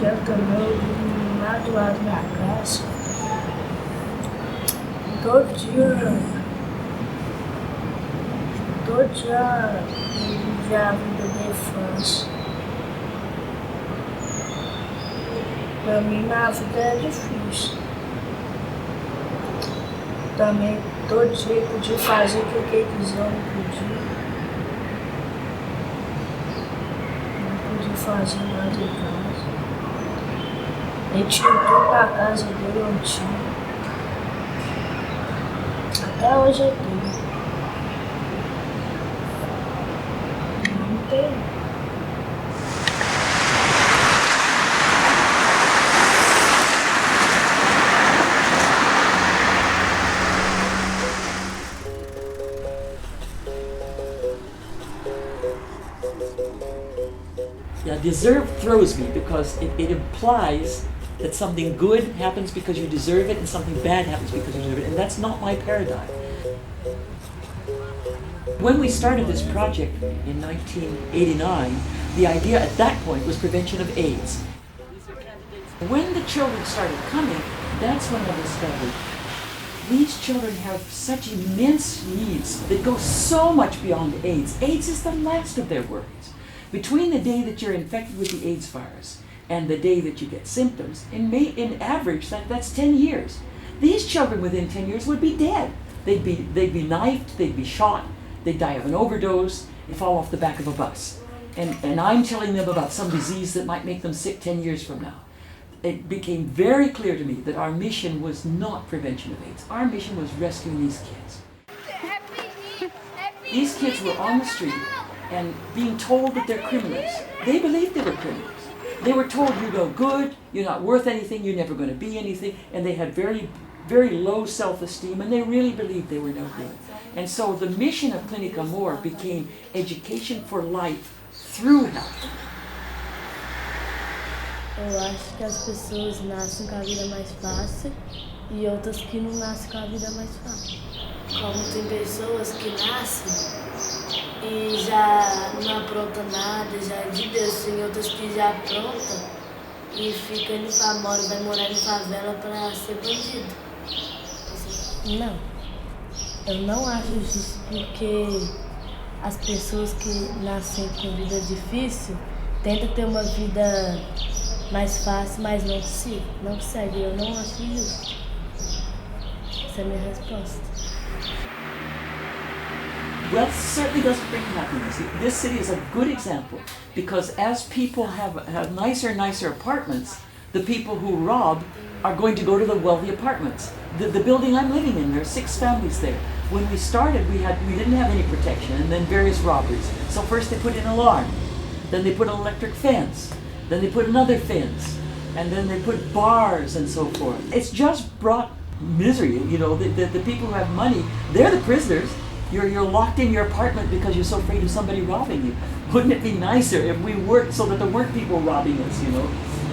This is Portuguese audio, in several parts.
quero também lá do lado da minha casa. Todo dia viver a vida da infância. Pra mim, na vida é difícil. Também, todo dia eu podia fazer o que eu quiser, eu não podia. Não podia fazer nada em casa. Ele tinha tudo na casa dele, eu não tinha. Até hoje eu tenho. Não tenho. Yeah, deserve throws me because it implies that something good happens because you deserve it and something bad happens because you deserve it, and that's not my paradigm. When we started this project in 1989, the idea at that point was prevention of AIDS. When the children started coming, that's when I discovered these children have such immense needs that go so much beyond AIDS. AIDS is the last of their worries. Between the day that you're infected with the AIDS virus and the day that you get symptoms, in average, that's 10 years. These children within 10 years would be dead. They'd be knifed, they'd be shot, they'd die of an overdose, they'd fall off the back of a bus. And I'm telling them about some disease that might make them sick 10 years from now. It became very clear to me that our mission was not prevention of AIDS. Our mission was rescuing these kids. These kids were on the street and being told that they're criminals. They believed they were criminals. They were told you're no good, you're not worth anything, you're never going to be anything, and they had very, very low self-esteem, and they really believed they were no good. And so the mission of Clinic Ammor became education for life through health. Eu acho que as pessoas nascem com a vida mais fácil e outras que não nascem com a vida mais fácil. Como tem pessoas que nascem e já não aprontam nada, já é de Deus, tem outras que já aprontam e ficam indo pra mora, vai morar em favela pra ser bandido. Não, eu não acho justo porque as pessoas que nascem com vida difícil tentam ter uma vida mais fácil, mas não consegue. Eu não acho justo. Essa é a minha resposta. Wealth certainly doesn't bring happiness. This city is a good example because as people have nicer and nicer apartments, the people who rob are going to go to the wealthy apartments. The building I'm living in, there are 6 families there. When we started, we didn't have any protection, and then various robberies. So first they put in an alarm, then they put an electric fence, then they put another fence, and then they put bars and so forth. It's just brought misery, you know. The people who have money, they're the prisoners. You're locked in your apartment because you're so afraid of somebody robbing you. Wouldn't it be nicer if we worked so that there weren't people robbing us, you know?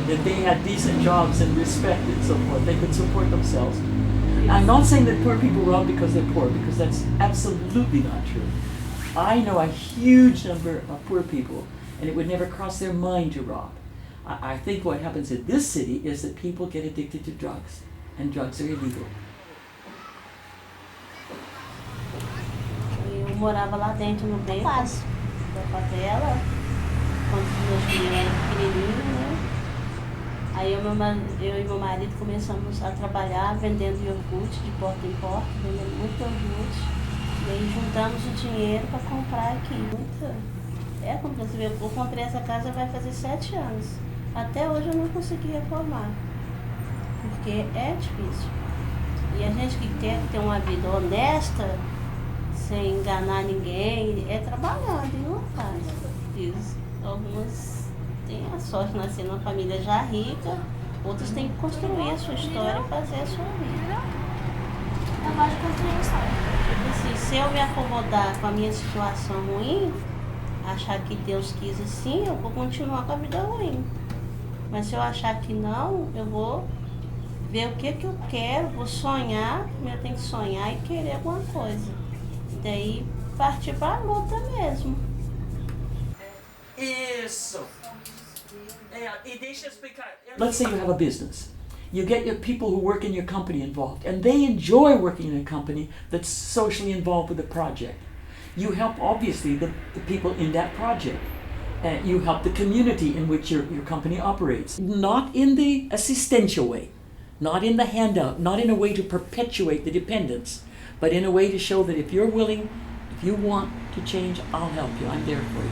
That they had decent jobs and respect and so forth. They could support themselves. I'm not saying that poor people rob because they're poor, because that's absolutely not true. I know a huge number of poor people, and it would never cross their mind to rob. I think what happens in this city is that people get addicted to drugs, and drugs are illegal. Eu morava lá dentro no beco da favela, quando os meus filhos eram pequenininhos, né? Aí eu e meu marido começamos a trabalhar vendendo iogurte de porta em porta, vendendo muito iogurte. E aí juntamos o dinheiro para comprar aqui. Como você vê, eu comprei essa casa vai fazer 7 anos. Até hoje eu não consegui reformar, porque é difícil. E a gente que quer ter uma vida honesta, sem enganar ninguém, é trabalhando e não faz. Algumas têm a sorte de nascer numa família já rica, outras têm que construir a sua história e fazer a sua vida. Eu gosto de construir a história. Tipo assim, se eu me acomodar com a minha situação ruim, achar que Deus quis assim, eu vou continuar com a vida ruim. Mas se eu achar que não, eu vou ver o que eu quero, vou sonhar, primeiro eu tenho que sonhar e querer alguma coisa. E daí partir para a luta mesmo. Isso! É Let's say you have a business. You get your people who work in your company involved, and they enjoy working in a company that's socially involved with the project. You help, obviously, the people in that project. You help the community in which your company operates. Not in the assistential way, not in the handout, not in a way to perpetuate the dependence, but in a way to show that if you're willing, if you want to change, I'll help you. I'm there for you.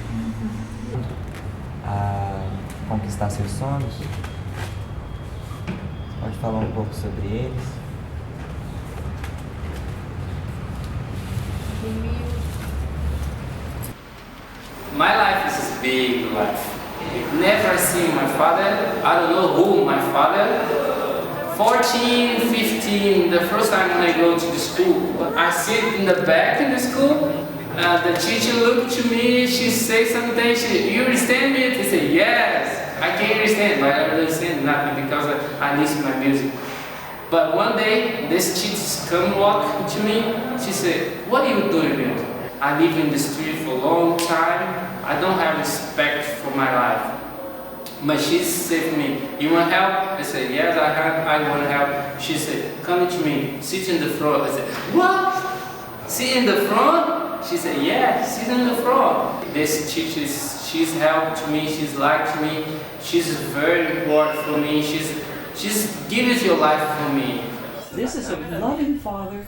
Conquistar seus sonhos. Pode falar pouco sobre eles. My life is a big life. Never seen my father. I don't know who my father. 14, 15, the first time when I go to the school. I sit in the back in the school. The teacher looked to me, she said something, you understand me? I say, yes. I can understand, but I don't understand nothing because I listen to my music. But one day, this teacher come walk to me. She said, what are you doing here? I live in the street for a long time. I don't have respect for my life. But she said to me, you want help? I said, yes, I want help. She said, come to me, sit in the front. I said, what? Sit in the front? She said, yeah, sit in the front. This teacher, she's helped me, she's liked me, she's very important for me, she's given your life for me. This is a loving father,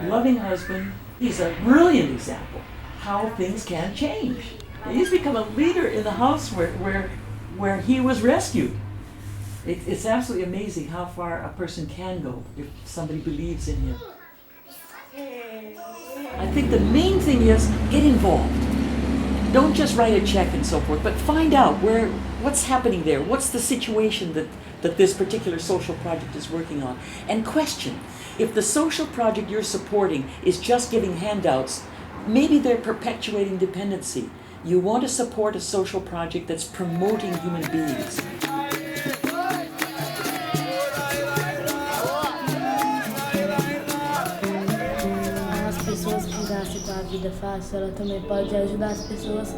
loving husband. He's a brilliant example how things can change. He's become a leader in the house where he was rescued. It's absolutely amazing how far a person can go if somebody believes in him. I think the main thing is get involved. Don't just write a check and so forth, but find out what's happening there, what's the situation that this particular social project is working on, and question. If the social project you're supporting is just giving handouts, maybe they're perpetuating dependency. You want to support a social project that's promoting human beings. As pessoas que nascem com a vida fácil, ela também pode ajudar as pessoas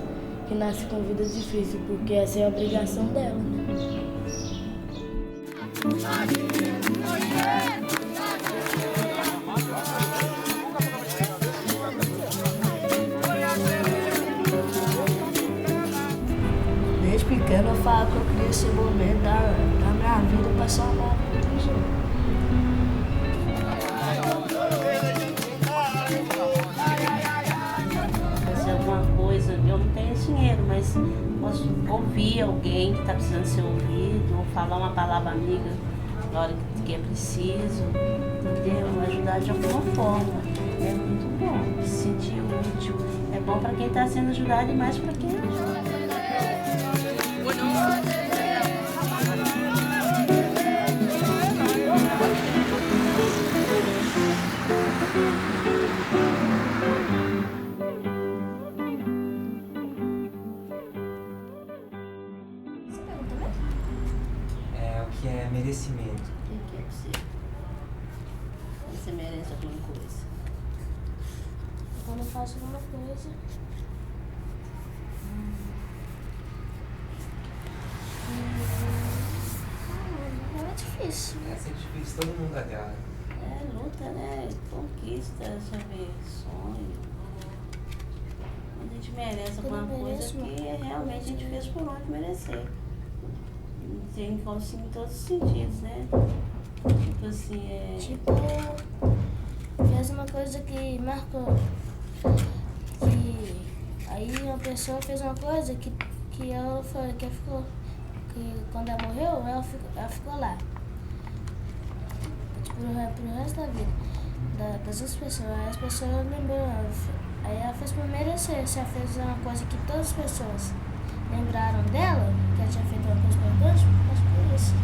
que nascem com vida difícil, porque essa é a obrigação dela, né? Desde pequeno eu falo que eu queria esse momento da minha vida para salvar a pessoa. Fazer alguma coisa, eu não tenho dinheiro, mas posso ouvir alguém que está precisando ser ouvido, ou falar uma palavra amiga na hora que é preciso, entendeu? Ajudar de alguma forma. É muito bom, se sentir útil. É bom para quem está sendo ajudado e mais para quem ajuda. O que é merecimento? O que é você? Você merece alguma coisa? Quando eu faço alguma coisa, não é difícil. É sempre difícil, todo mundo agarra. É luta, né? Conquista, sabe? Sonho. Quando a gente merece alguma coisa que realmente a gente fez por onde merecer. Tem assim, em todos os sentidos, né? Tipo assim, Tipo, fez uma coisa que marcou. Aí uma pessoa fez uma coisa que ela foi, que quando ela morreu, ela ficou lá. Tipo, pro resto da vida. Das outras pessoas. Aí as pessoas lembraram. Aí ela fez por merecer. Se ela fez uma coisa que todas as pessoas lembraram dela, que ela tinha feito uma coisa importante, mas por isso.